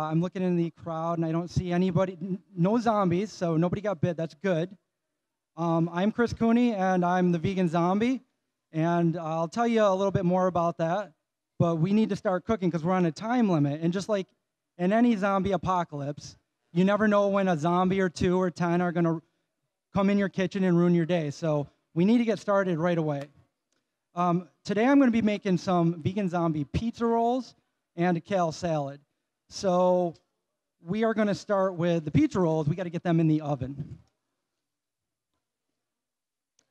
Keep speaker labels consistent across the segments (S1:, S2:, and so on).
S1: I'm looking in the crowd, and I don't see anybody, no zombies, so nobody got bit. That's good. I'm Chris Cooney, and I'm the vegan zombie, and I'll tell you a little bit more about that, but we need to start cooking because we're on a time limit, and just like in any zombie apocalypse, you never know when a zombie or 2 or 10 are going to come in your kitchen and ruin your day, so we need to get started right away. Today I'm going to be making some vegan zombie pizza rolls and a kale salad. So we are going to start with the pizza rolls. We got to get them in the oven.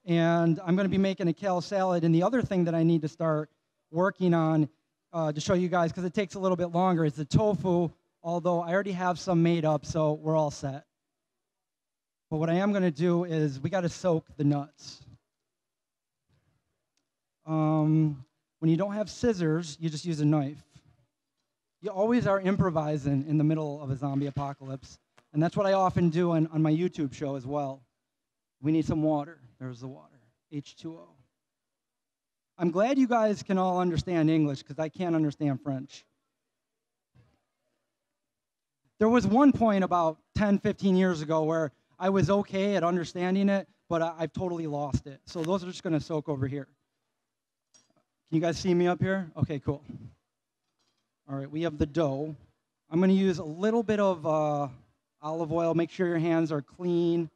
S1: And I'm going to be making a kale salad. And the other thing that I need to start working on to show you guys, because it takes a little bit longer, is the tofu, although I already have some made up, so we're all set. But what I am going to do is we got to soak the nuts. When you don't have scissors, you just use a knife. You always are improvising in the middle of a zombie apocalypse, and that's what I often do on my YouTube show as well. We need some water. There's the water, H2O. I'm glad you guys can all understand English, because I can't understand French. There was one point about 10, 15 years ago where I was okay at understanding it, but I've totally lost it. So those are just going to soak over here. Can you guys see me up here? Okay, cool. All right, we have the dough. I'm going to use a little bit of olive oil. Make sure your hands are clean.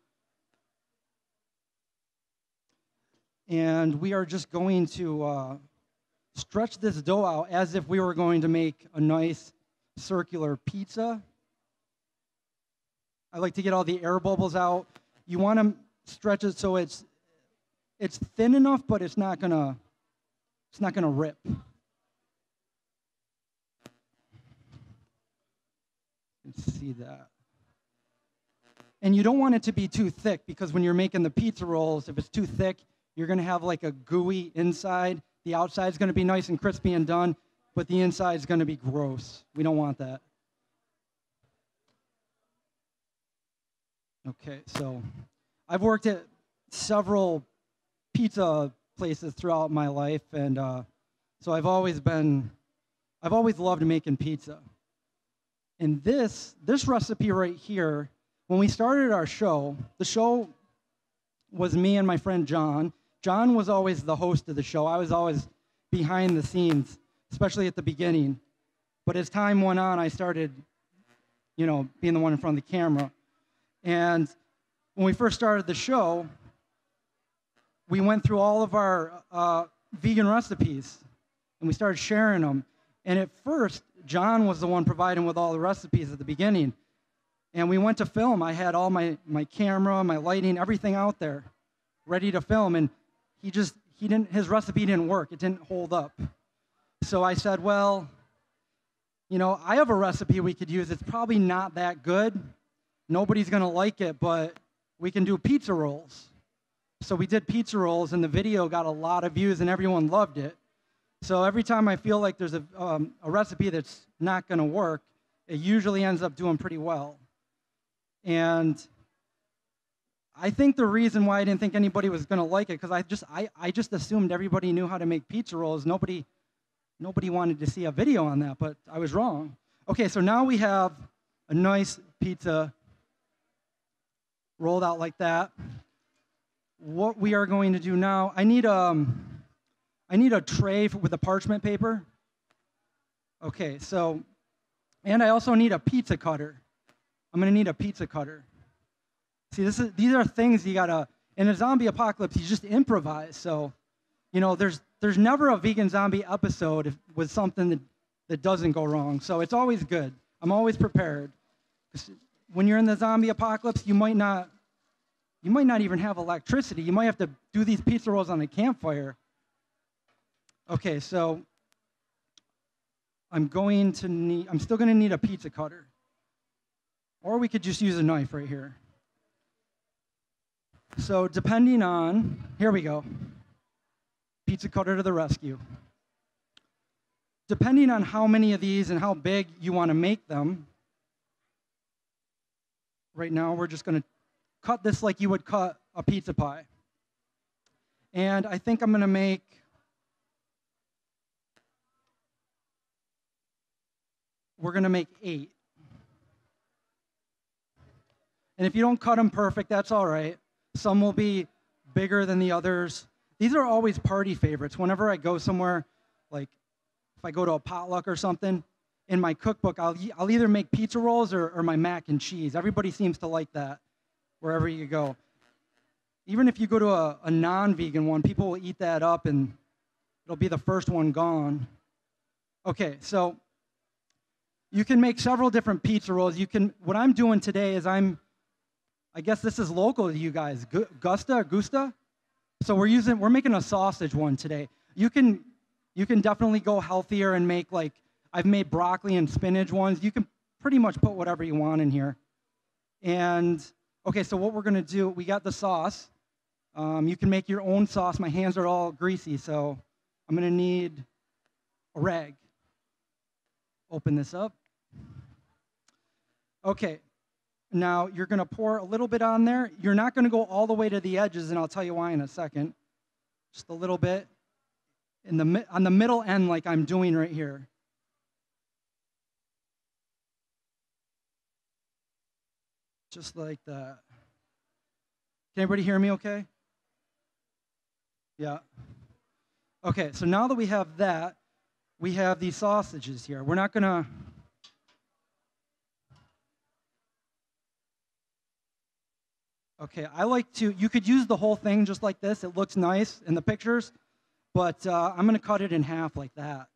S1: And we are just going to stretch this dough out as if we were going to make a nice circular pizza. I like to get all the air bubbles out. You want to stretch it so it's thin enough, but it's not gonna rip. You can see that. And you don't want it to be too thick, because when you're making the pizza rolls, if it's too thick, you're going to have like a gooey inside. The outside's going to be nice and crispy and done, but the inside's going to be gross. We don't want that. Okay, so I've worked at several pizza places throughout my life, and so I've always loved making pizza. And this recipe right here, when we started our show, the show was me and my friend John. John was always the host of the show. I was always behind the scenes, especially at the beginning. But as time went on, I started, being the one in front of the camera. And when we first started the show, we went through all of our vegan recipes, and we started sharing them. And at first, John was the one providing with all the recipes at the beginning. And we went to film. I had all my camera, my lighting, everything out there, ready to film. And his recipe didn't work. It didn't hold up. So I said, well, I have a recipe we could use. It's probably not that good. Nobody's going to like it, but we can do pizza rolls. So we did pizza rolls, and the video got a lot of views, and everyone loved it. So every time I feel like there's a recipe that's not going to work, it usually ends up doing pretty well. And I think the reason why I didn't think anybody was going to like it, because I just assumed everybody knew how to make pizza rolls. Nobody wanted to see a video on that, but I was wrong. Okay, so now we have a nice pizza rolled out like that. What we are going to do now, I need a tray with a parchment paper. Okay, so, and I also need a pizza cutter. I'm going to need a pizza cutter. See, these are things you gotta, in a zombie apocalypse, you just improvise. So, there's never a vegan zombie episode with something that doesn't go wrong. So it's always good. I'm always prepared. When you're in the zombie apocalypse, you might not even have electricity. You might have to do these pizza rolls on a campfire. Okay, so I'm still going to need a pizza cutter. Or we could just use a knife right here. So depending on, here we go. Pizza cutter to the rescue. Depending on how many of these and how big you want to make them, right now we're just going to cut this like you would cut a pizza pie. And I think I'm going to make we're going to make 8. And if you don't cut them perfect, that's all right. Some will be bigger than the others. These are always party favorites. Whenever I go somewhere, like if I go to a potluck or something, in my cookbook, I'll either make pizza rolls or my mac and cheese. Everybody seems to like that wherever you go. Even if you go to a non-vegan one, people will eat that up and it'll be the first one gone. Okay, so you can make several different pizza rolls. What I'm doing today is I guess this is local to you guys, Gusta. So we're making a sausage one today. You can definitely go healthier and make I've made broccoli and spinach ones. You can pretty much put whatever you want in here. And okay, so what we're gonna do, we got the sauce. You can make your own sauce. My hands are all greasy, so I'm gonna need a rag. Open this up. Okay, now you're gonna pour a little bit on there. You're not gonna go all the way to the edges, and I'll tell you why in a second. Just a little bit on the middle end, like I'm doing right here. Just like that. Can everybody hear me okay? Yeah. Okay, so now that we have that, we have these sausages here. We're not gonna... Okay, you could use the whole thing just like this. It looks nice in the pictures, but I'm gonna cut it in half like that.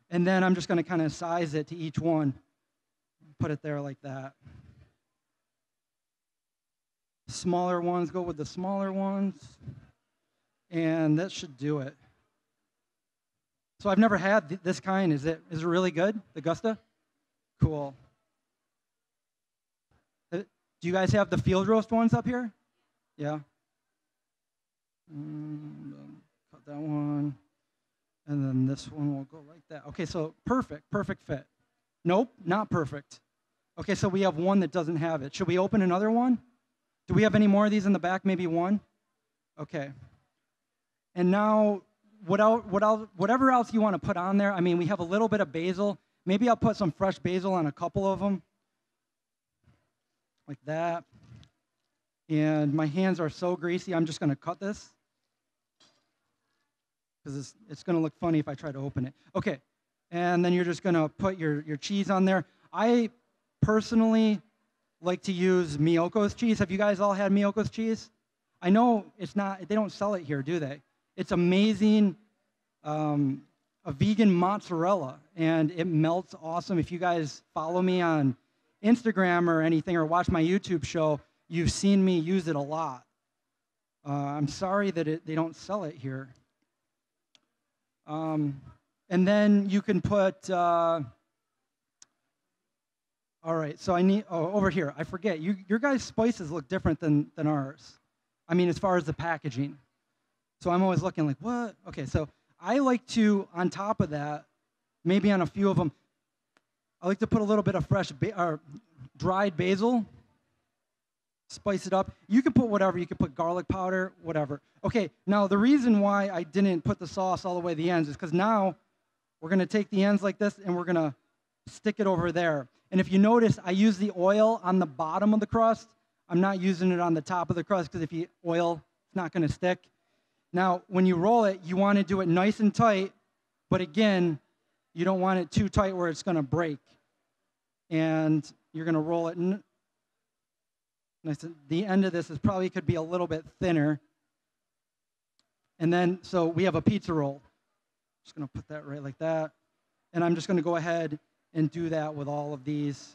S1: And then I'm just gonna kind of size it to each one. Put it there like that. Smaller ones go with the smaller ones. And that should do it. So I've never had this kind. Is it really good, the Gusta? Cool. Do you guys have the field roast ones up here? Yeah. Cut that one. And then this one will go like that. Okay, so perfect fit. Nope, not perfect. Okay, so we have one that doesn't have it. Should we open another one? Do we have any more of these in the back? Maybe one? Okay. And now, whatever else you want to put on there, I mean, we have a little bit of basil. Maybe I'll put some fresh basil on a couple of them. Like that. And my hands are so greasy, I'm just going to cut this. Because it's going to look funny if I try to open it. Okay. And then you're just going to put your cheese on there. I personally like to use Miyoko's cheese. Have you guys all had Miyoko's cheese? I know they don't sell it here, do they? It's amazing, a vegan mozzarella, and it melts awesome. If you guys follow me on Instagram or anything or watch my YouTube show, you've seen me use it a lot. I'm sorry that they don't sell it here. And then you can put... all right, so over here, I forget. Your guys' spices look different than ours. I mean, as far as the packaging. So I'm always looking like, what? Okay, so I like to, on top of that, maybe on a few of them, I like to put a little bit of fresh dried basil, spice it up. You can put whatever. You can put garlic powder, whatever. Okay, now the reason why I didn't put the sauce all the way to the ends is because now we're going to take the ends like this and we're going to stick it over there. And if you notice, I use the oil on the bottom of the crust. I'm not using it on the top of the crust because if you oil, it's not going to stick. Now, when you roll it, you want to do it nice and tight, but again, you don't want it too tight where it's going to break. And you're going to roll it. The end of this could be a little bit thinner. And then, so we have a pizza roll. Just going to put that right like that. And I'm just going to go ahead and do that with all of these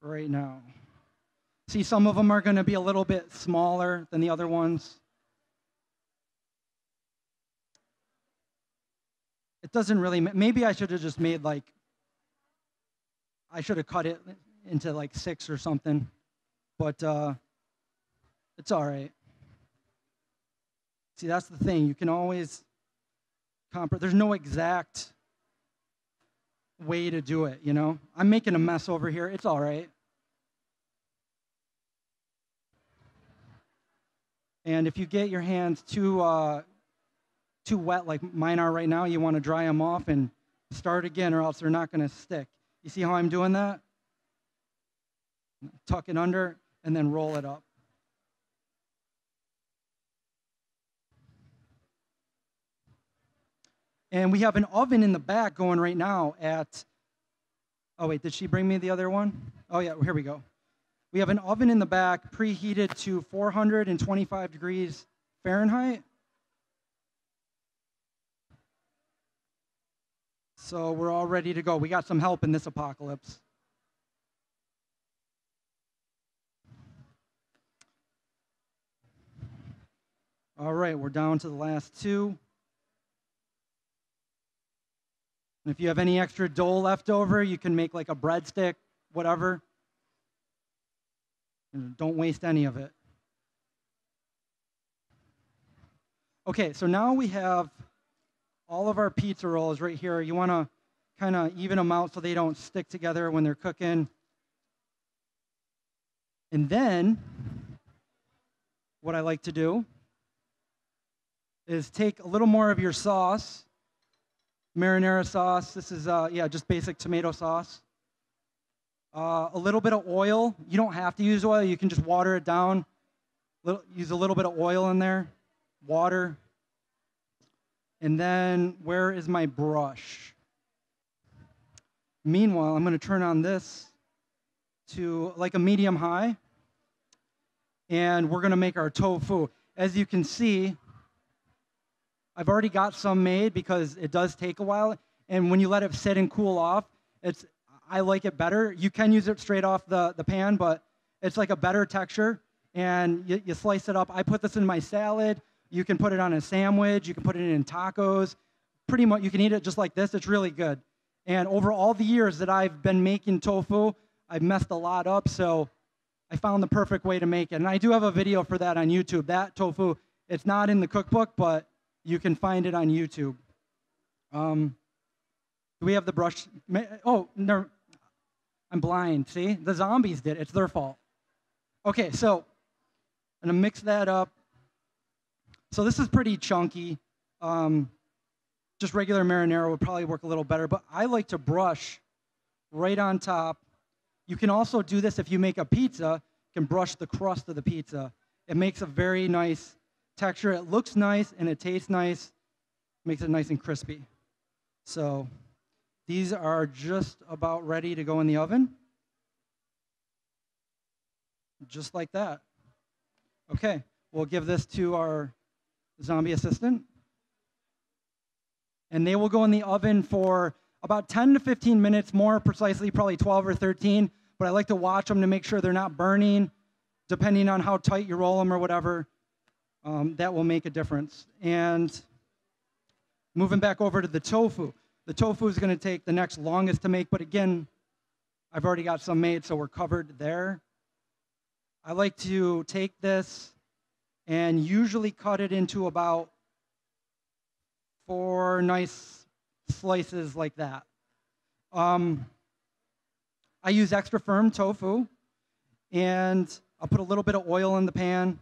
S1: right now. See, some of them are going to be a little bit smaller than the other ones. It doesn't really, maybe I should have just made I should have cut it into 6 or something, but it's all right. See, that's the thing. You can always there's no exact way to do it, you know? I'm making a mess over here. It's all right. And if you get your hands too wet like mine are right now, you want to dry them off and start again or else they're not going to stick. You see how I'm doing that? Tuck it under. and then roll it up. And we have an oven in the back going right now at, oh wait, did she bring me the other one? Oh yeah, here we go. We have an oven in the back preheated to 425 degrees Fahrenheit. So we're all ready to go. We got some help in this apocalypse. All right, we're down to the last two. And if you have any extra dough left over, you can make like a breadstick, whatever. And don't waste any of it. Okay, so now we have all of our pizza rolls right here. You want to kind of even them out so they don't stick together when they're cooking. And then what I like to do is take a little more of your sauce, marinara sauce. This is, just basic tomato sauce. A little bit of oil. You don't have to use oil. You can just water it down. Use a little bit of oil in there. Water. And then, where is my brush? Meanwhile, I'm going to turn on this to like a medium high. And we're going to make our tofu. As you can see, I've already got some made because it does take a while. And when you let it sit and cool off, I like it better. You can use it straight off the pan, but it's like a better texture. And you slice it up. I put this in my salad. You can put it on a sandwich. You can put it in tacos. Pretty much, you can eat it just like this. It's really good. And over all the years that I've been making tofu, I've messed a lot up, so I found the perfect way to make it. And I do have a video for that on YouTube. That tofu, it's not in the cookbook, but you can find it on YouTube. Do we have the brush? Oh, no, I'm blind. See? The zombies did. It's their fault. Okay, so I'm going to mix that up. So this is pretty chunky. Just regular marinara would probably work a little better, but I like to brush right on top. You can also do this if you make a pizza. You can brush the crust of the pizza. It makes a very nice texture. It looks nice and it tastes nice. Makes it nice and crispy. So these are just about ready to go in the oven. Just like that. Okay, we'll give this to our zombie assistant. And they will go in the oven for about 10 to 15 minutes, more precisely probably 12 or 13. But I like to watch them to make sure they're not burning, depending on how tight you roll them or whatever. That will make a difference. And moving back over to the tofu. The tofu is going to take the next longest to make, but again, I've already got some made, so we're covered there. I like to take this and usually cut it into about 4 nice slices like that. I use extra firm tofu, and I'll put a little bit of oil in the pan.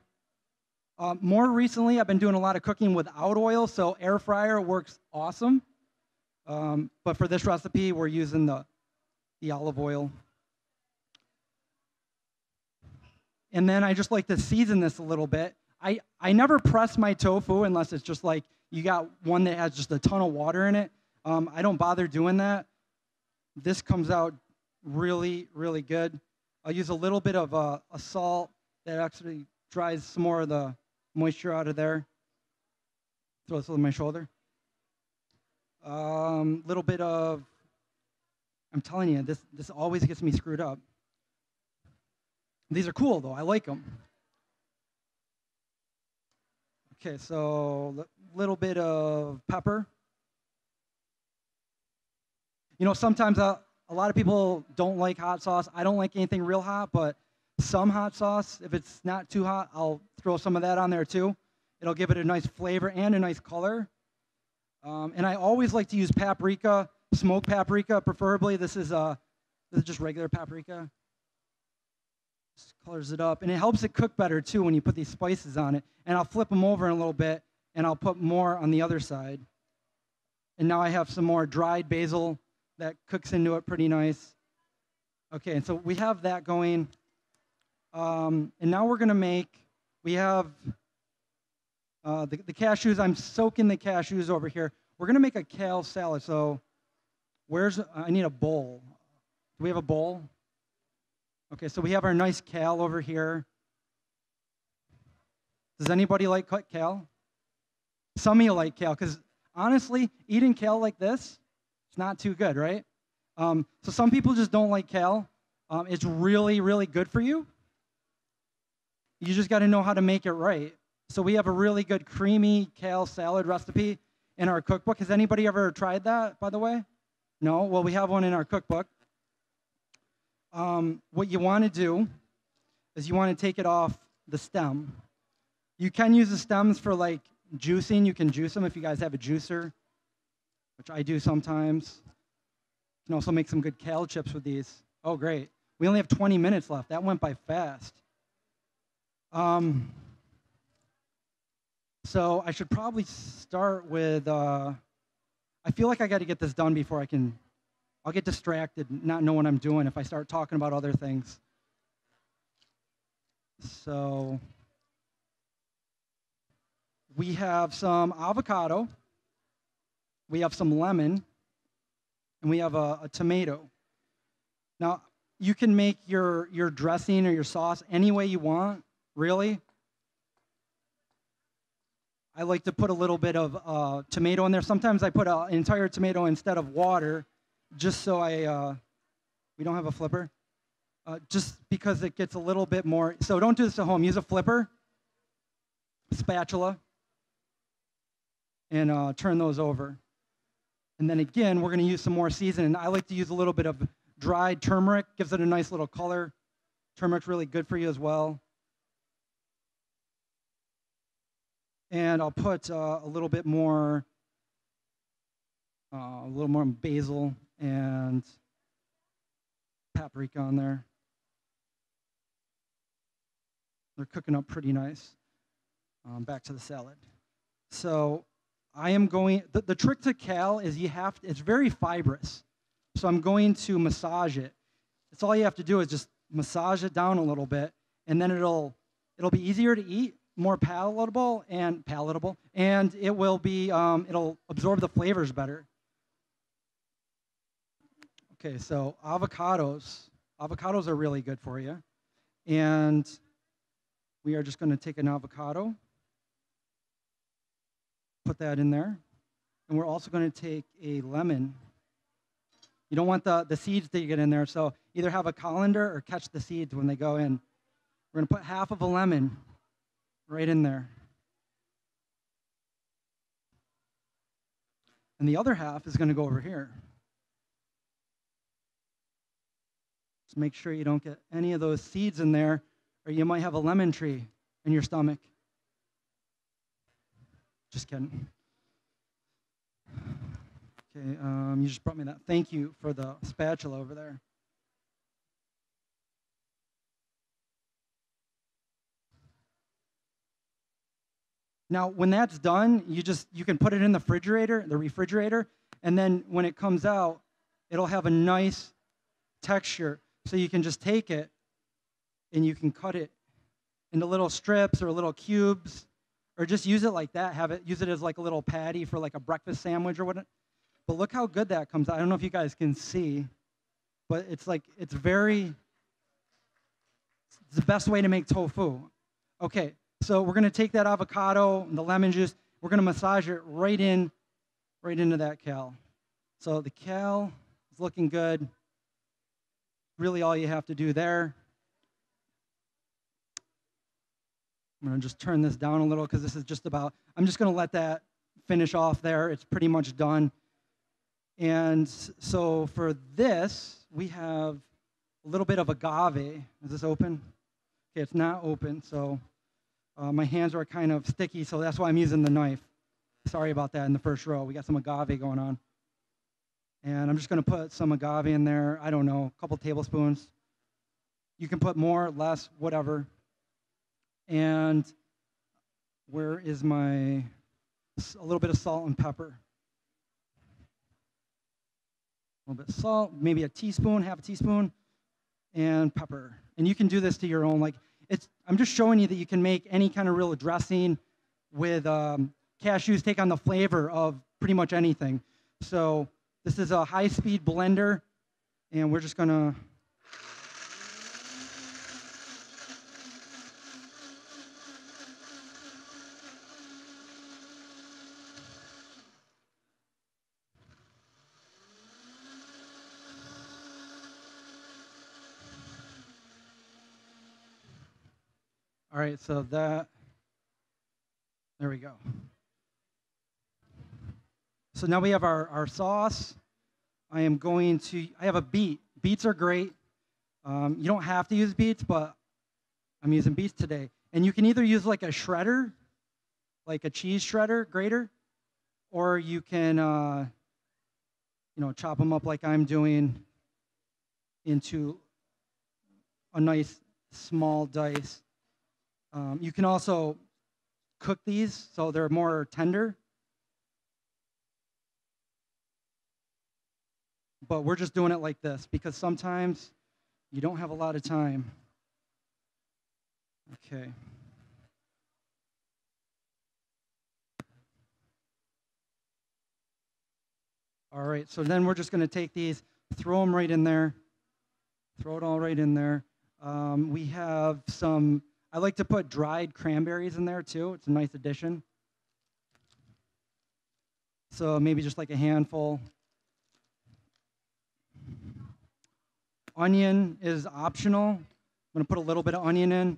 S1: More recently, I've been doing a lot of cooking without oil, so air fryer works awesome. But for this recipe, we're using the olive oil. And then I just like to season this a little bit. I never press my tofu unless it's just like you got one that has just a ton of water in it. I don't bother doing that. This comes out really, really good. I'll use a little bit of a salt that actually dries some more of the moisture out of there. Throw this on my shoulder. Little bit of, I'm telling you, this always gets me screwed up. These are cool, though. I like them. Okay, so a little bit of pepper. You know, sometimes a lot of people don't like hot sauce. I don't like anything real hot, but some hot sauce, if it's not too hot, I'll throw some of that on there too. It'll give it a nice flavor and a nice color. And I always like to use paprika, smoked paprika preferably. This is just regular paprika. Just colors it up. And it helps it cook better too when you put these spices on it. And I'll flip them over in a little bit, and I'll put more on the other side. And now I have some more dried basil that cooks into it pretty nice. Okay, and so we have that going. And now we're going to we have the cashews. I'm soaking the cashews over here. We're going to make a kale salad. So I need a bowl. Do we have a bowl? Okay, so we have our nice kale over here. Does anybody like kale? Some of you like kale, because honestly, eating kale like this, it's not too good, right? So some people just don't like kale. It's really, really good for you. You just got to know how to make it right. So we have a really good creamy kale salad recipe in our cookbook. Has anybody ever tried that, by the way? No? Well, we have one in our cookbook. What you want to do is you want to take it off the stem. You can use the stems for like juicing. You can juice them if you guys have a juicer, which I do sometimes. You can also make some good kale chips with these. Oh, great. We only have 20 minutes left. That went by fast. So I should probably start with, I feel like I got to get this done before I'll get distracted, not know what I'm doing if I start talking about other things. So we have some avocado, we have some lemon, and we have a tomato. Now, you can make your dressing or your sauce any way you want, really. I like to put a little bit of tomato in there. Sometimes I put an entire tomato instead of water, just so we don't have a flipper, just because it gets a little bit more. So don't do this at home. Use a flipper, spatula, and turn those over. And then again, we're going to use some more seasoning. I like to use a little bit of dried turmeric. Gives it a nice little color. Turmeric's really good for you as well. And I'll put a little more basil and paprika on there. They're cooking up pretty nice. Back to the salad. So I am going, the trick to kale is it's very fibrous. So I'm going to massage it. That's all you have to do is just massage it down a little bit, and then it'll be easier to eat, more palatable, and it will be, it'll absorb the flavors better. Okay, so avocados are really good for you. And we are just going to take an avocado, put that in there. And we're also going to take a lemon. You don't want the seeds to get in there, so either have a colander or catch the seeds when they go in. We're going to put half of a lemon right in there. And the other half is going to go over here. Just make sure you don't get any of those seeds in there, or you might have a lemon tree in your stomach. Just kidding. Okay, you just brought me that. Thank you for the spatula over there. Now, when that's done, you can put it in the refrigerator, and then when it comes out, it'll have a nice texture. So you can just take it, and you can cut it into little strips or little cubes, or just use it like that. Use it as like a little patty for like a breakfast sandwich or whatever. But look how good that comes out. I don't know if you guys can see, but it's the best way to make tofu. Okay, so we're going to take that avocado and the lemon juice. We're going to massage it right into that kale. So the kale is looking good. Really all you have to do there. I'm going to just turn this down a little because this is I'm just going to let that finish off there. It's pretty much done. And so for this, we have a little bit of agave. Is this open? Okay, it's not open, so my hands are kind of sticky, so that's why I'm using the knife. Sorry about that in the first row. We got some agave going on. And I'm just going to put some agave in there. I don't know, a couple tablespoons. You can put more, less, whatever. And where is a little bit of salt and pepper. A little bit of salt, maybe a teaspoon, half a teaspoon, and pepper. And you can do this to your own. Like, I'm just showing you that you can make any kind of real dressing with cashews, take on the flavor of pretty much anything. So this is a high-speed blender, and we're just going to... All right, so there we go. So now we have our sauce. I have a beet. Beets are great. You don't have to use beets, but I'm using beets today. And you can either use like a shredder, like a cheese shredder, grater, or you can, chop them up like I'm doing into a nice small dice. You can also cook these so they're more tender. But we're just doing it like this because sometimes you don't have a lot of time. Okay. All right, so then we're just going to take these, throw them right in there. Throw it all right in there. We have some... I like to put dried cranberries in there, too. It's a nice addition. So maybe just like a handful. Onion is optional. I'm going to put a little bit of onion in.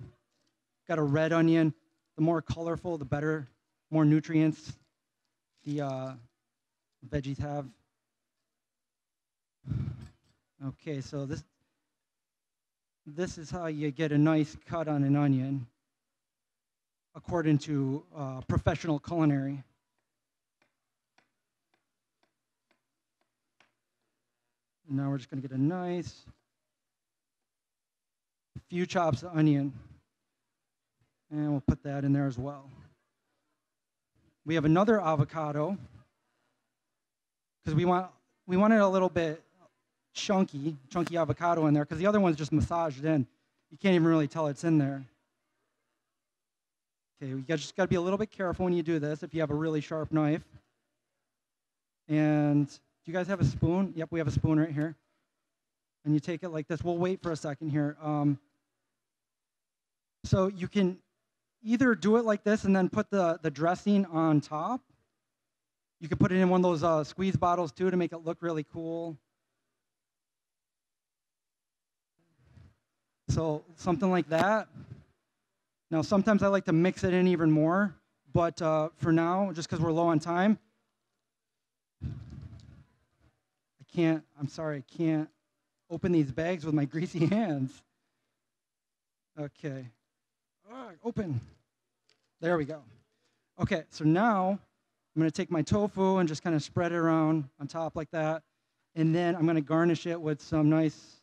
S1: Got a red onion. The more colorful, the better. More nutrients the veggies have. Okay, so this is how you get a nice cut on an onion, according to professional culinary. Now we're just going to get a nice few chops of onion, and we'll put that in there as well. We have another avocado because we want it a little bit chunky avocado in there because the other one's just massaged in. You can't even really tell it's in there. Okay, we just got to be a little bit careful when you do this if you have a really sharp knife. And do you guys have a spoon? Yep, we have a spoon right here. And you take it like this. We'll wait for a second here. So you can either do it like this and then put the dressing on top. You could put it in one of those squeeze bottles too to make it look really cool. So something like that. Now, sometimes I like to mix it in even more, but for now, just because we're low on time, I can't open these bags with my greasy hands. Okay. Open. There we go. Okay, so now I'm going to take my tofu and just kind of spread it around on top like that, and then I'm going to garnish it with some nice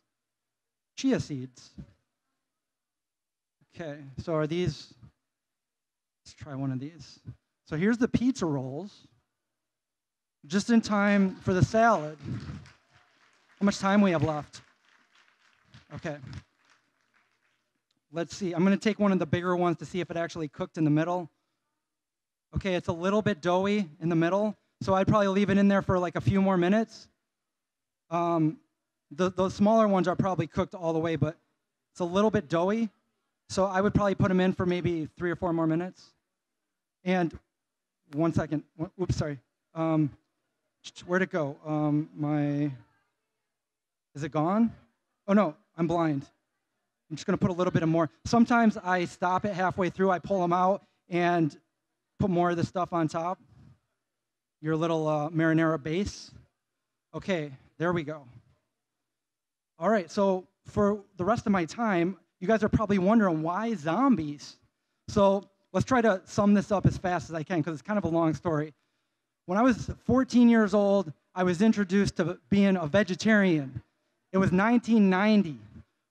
S1: chia seeds. Okay, so let's try one of these. So here's the pizza rolls, just in time for the salad. How much time we have left? Okay. Let's see. I'm going to take one of the bigger ones to see if it actually cooked in the middle. Okay, it's a little bit doughy in the middle, so I'd probably leave it in there for like a few more minutes. Those smaller ones are probably cooked all the way, but it's a little bit doughy. So I would probably put them in for maybe 3 or 4 more minutes. And 1 second. Oops, sorry. Where'd it go? Is it gone? Oh, no, I'm blind. I'm just going to put a little bit of more. Sometimes I stop it halfway through. I pull them out and put more of the stuff on top. Your little marinara base. Okay, there we go. All right, so for the rest of my time, you guys are probably wondering, why zombies? So let's try to sum this up as fast as I can because it's kind of a long story. When I was 14 years old, I was introduced to being a vegetarian. It was 1990.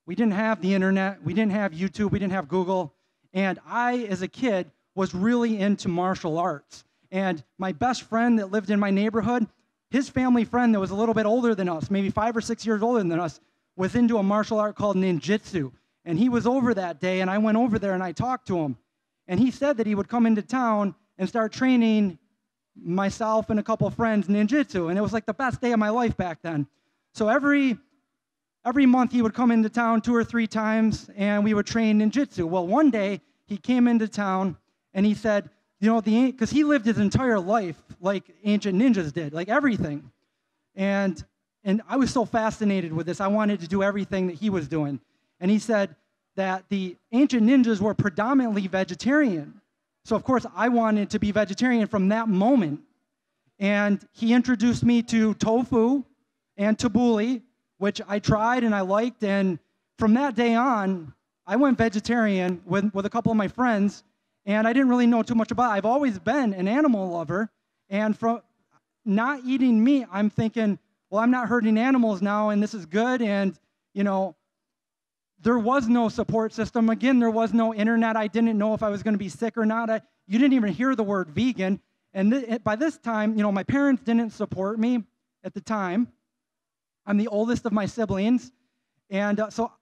S1: We didn't have the internet. We didn't have YouTube. We didn't have Google. And I, as a kid, was really into martial arts. And my best friend that lived in my neighborhood, his family friend that was a little bit older than us, maybe 5 or 6 years older than us, was into a martial art called ninjutsu. And he was over that day, and I went over there and I talked to him. And he said that he would come into town and start training myself and a couple of friends ninjutsu. And it was like the best day of my life back then. So every month he would come into town 2 or 3 times, and we would train ninjutsu. Well, one day he came into town and he said, you know, because he lived his entire life like ancient ninjas did, like everything. And I was so fascinated with this. I wanted to do everything that he was doing. And he said that the ancient ninjas were predominantly vegetarian. So, of course, I wanted to be vegetarian from that moment. And he introduced me to tofu and tabbouleh, which I tried and I liked. And from that day on, I went vegetarian with a couple of my friends. And I didn't really know too much about it. I've always been an animal lover. And from not eating meat, I'm thinking, well, I'm not hurting animals now, and this is good. And, you know, there was no support system. Again, there was no internet. I didn't know if I was going to be sick or not. You didn't even hear the word vegan. And by this time, you know, my parents didn't support me at the time. I'm the oldest of my siblings. And so,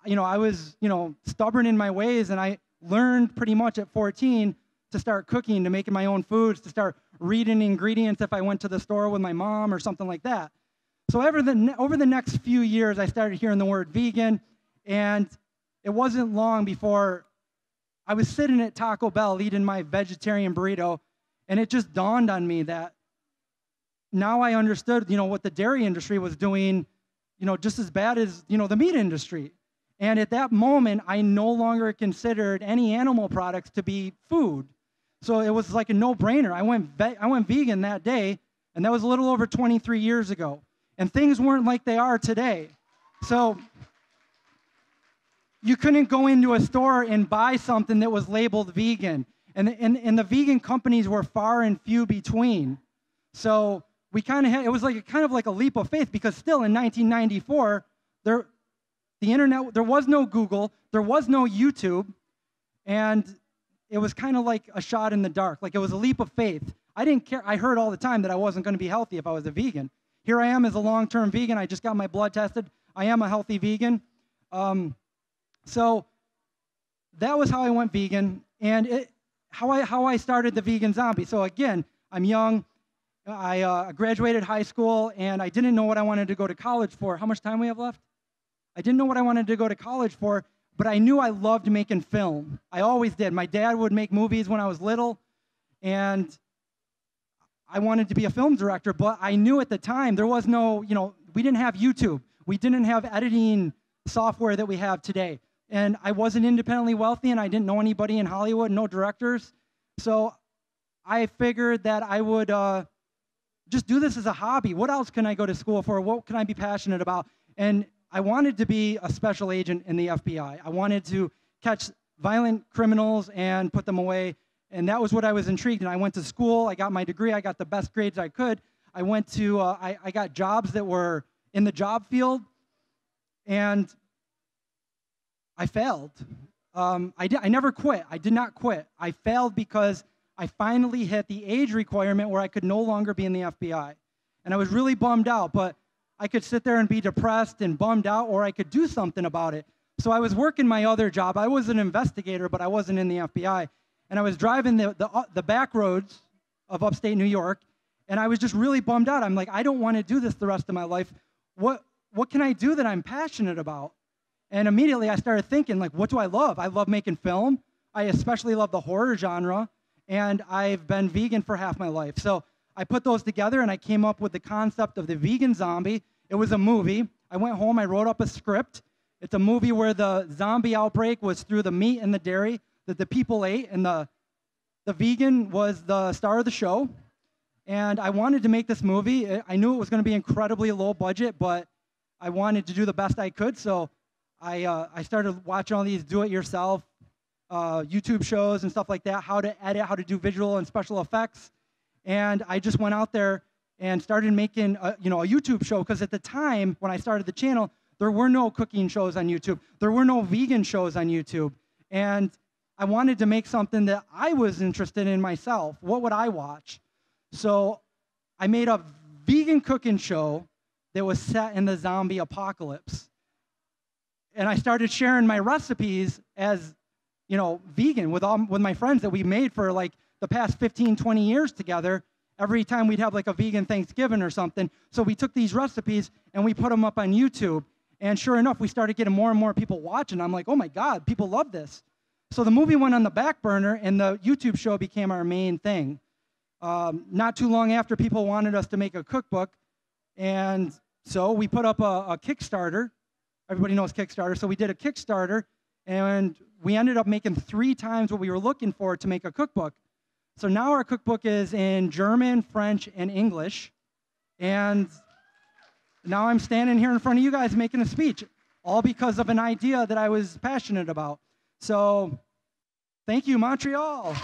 S1: you know, I was, you know, stubborn in my ways, and I learned pretty much at 14 to start cooking, to making my own foods, to start reading ingredients if I went to the store with my mom or something like that. So over the next few years, I started hearing the word vegan, and it wasn't long before I was sitting at Taco Bell eating my vegetarian burrito, and it just dawned on me that now I understood, you know, what the dairy industry was doing, you know, just as bad as, you know, the meat industry. And at that moment, I no longer considered any animal products to be food. So it was like a no-brainer. I went vegan that day, and that was a little over 23 years ago. And things weren't like they are today. So you couldn't go into a store and buy something that was labeled vegan. And the vegan companies were far and few between. So we kind of had, it was like kind of like a leap of faith, because still in 1994, the internet, there was no Google, there was no YouTube, and it was kind of like a shot in the dark. Like, it was a leap of faith. I didn't care. I heard all the time that I wasn't going to be healthy if I was a vegan. Here I am as a long-term vegan. I just got my blood tested. I am a healthy vegan. So that was how I went vegan, and how I started the vegan zombie. So again, I'm young. I graduated high school, and I didn't know what I wanted to go to college for. How much time we have left? I didn't know what I wanted to go to college for, but I knew I loved making film. I always did. My dad would make movies when I was little, and I wanted to be a film director, but I knew at the time there was no, you know, we didn't have YouTube. We didn't have editing software that we have today. And I wasn't independently wealthy, and I didn't know anybody in Hollywood, no directors. So I figured that I would just do this as a hobby. What else can I go to school for? What can I be passionate about? And I wanted to be a special agent in the FBI. I wanted to catch violent criminals and put them away, and that was what I was intrigued in. I went to school. I got my degree. I got the best grades I could. I went to, I got jobs that were in the job field, and I failed. I never quit. I did not quit. I failed because I finally hit the age requirement where I could no longer be in the FBI. And I was really bummed out, but I could sit there and be depressed and bummed out, or I could do something about it. So I was working my other job. I was an investigator, but I wasn't in the FBI. And I was driving the back roads of upstate New York, and I was just really bummed out. I'm like, I don't want to do this the rest of my life. What can I do that I'm passionate about? And immediately I started thinking, like, what do I love? I love making film. I especially love the horror genre, and I've been vegan for half my life. So I put those together, and I came up with the concept of the vegan zombie. It was a movie. I went home, I wrote up a script. It's a movie where the zombie outbreak was through the meat and the dairy that the people ate, and the vegan was the star of the show. And I wanted to make this movie. I knew it was going to be incredibly low budget, but I wanted to do the best I could. So I started watching all these do-it-yourself YouTube shows and stuff like that, how to edit, how to do visual and special effects. And I just went out there and started making a YouTube show, because at the time when I started the channel, there were no cooking shows on YouTube. There were no vegan shows on YouTube. And I wanted to make something that I was interested in myself. What would I watch? So I made a vegan cooking show that was set in the zombie apocalypse. And I started sharing my recipes as, vegan with my friends that we made for like the past 15, 20 years together. Every time we'd have like a vegan Thanksgiving or something. So we took these recipes and we put them up on YouTube. And sure enough, we started getting more and more people watching. I'm like, oh my God, people love this. So the movie went on the back burner and the YouTube show became our main thing. Not too long after, people wanted us to make a cookbook. And so we put up a Kickstarter. Everybody knows Kickstarter. So we did a Kickstarter and we ended up making 3 times what we were looking for to make a cookbook. So now our cookbook is in German, French, and English. And now I'm standing here in front of you guys making a speech, all because of an idea that I was passionate about. So thank you, Montreal.